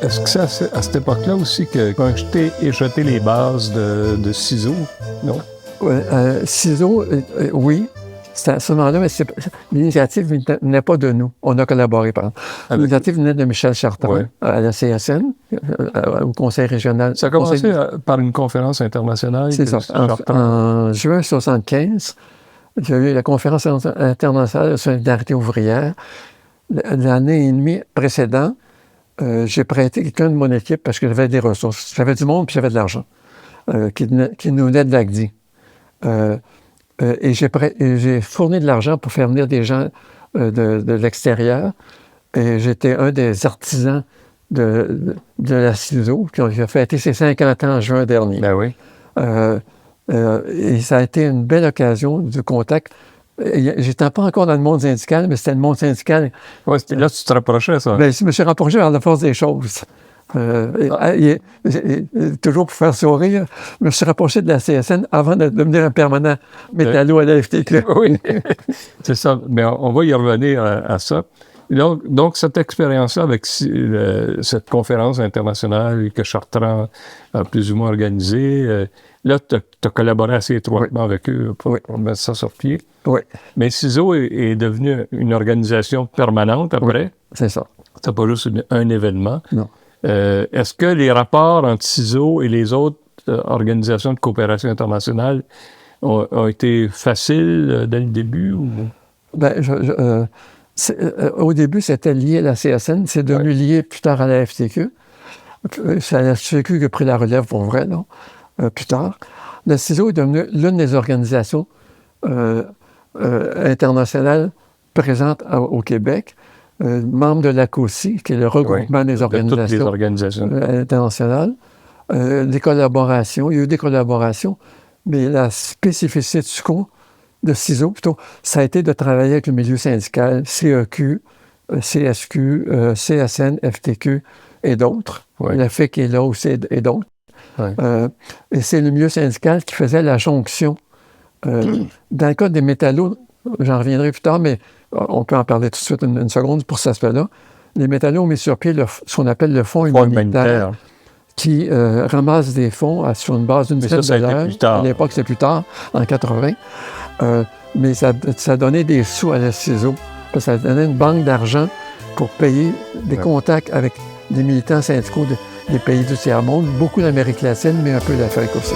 Est-ce que c'est à cette époque-là aussi qu'ont jeté les bases de ciseaux? Non? Ciseaux, oui. C'était à ce moment-là, mais l'initiative ne venait pas de nous. On a collaboré, par exemple. L'initiative venait de Michel Chartrand, à la CSN, au Conseil régional. Ça a commencé par une conférence internationale. C'est ça. En juin 1975, il y a eu la conférence internationale de solidarité ouvrière. L'année et demie précédente, j'ai prêté quelqu'un de mon équipe parce que j'avais des ressources. J'avais du monde puis j'avais de l'argent qui nous venait de l'ACDI. Et j'ai fourni de l'argent pour faire venir des gens de l'extérieur. Et j'étais un des artisans de la ciseau qui a fêté ses 50 ans en juin dernier. Ben oui. Et ça a été une belle occasion de contact. J'étais pas encore dans le monde syndical, mais c'était le monde syndical. Ouais, là, tu te rapprochais, ça. Bien, je me suis rapproché vers la force des choses. Toujours pour faire sourire, je me suis rapproché de la CSN avant de devenir un permanent métallo à la FTQ. Oui, c'est ça. Mais on va y revenir à ça. Donc cette expérience-là avec cette conférence internationale que Chartrand a plus ou moins organisée, là, tu as collaboré assez étroitement avec eux pour mettre ça sur pied. Oui. Mais CISO est devenu une organisation permanente après. Oui, c'est ça. C'est pas juste un événement. Non. Est-ce que les rapports entre CISO et les autres organisations de coopération internationale ont été faciles dès le début? Ou? Ben, au début, c'était lié à la CSN. C'est devenu lié plus tard à la FTQ. C'est la FTQ qui a pris la relève pour vrai, non? Plus tard. Le CISO est devenu l'une des organisations internationales présentes au Québec. Membre de l'ACOSI, qui est le regroupement des organisations, toutes les organisations internationales. Des collaborations. Il y a eu des collaborations, mais la spécificité de CISO, plutôt, ça a été de travailler avec le milieu syndical, CEQ, CSQ, CSN, FTQ et d'autres. La FIC est là aussi et d'autres. Et c'est le milieu syndical qui faisait la jonction. Dans le cas des métallos, j'en reviendrai plus tard, mais on peut en parler tout de suite une seconde pour cet aspect-là. Les métallos ont mis sur pied ce qu'on appelle le fonds humanitaire qui ramasse des fonds sur une base d'une dizaine de dollars. À l'époque, c'est plus tard, en 80. Mais ça a donné des sous à la CISO. Ça a donné une banque d'argent pour payer des contacts avec des militants syndicaux des pays du tiers-monde, beaucoup d'Amérique latine, mais un peu d'Afrique aussi.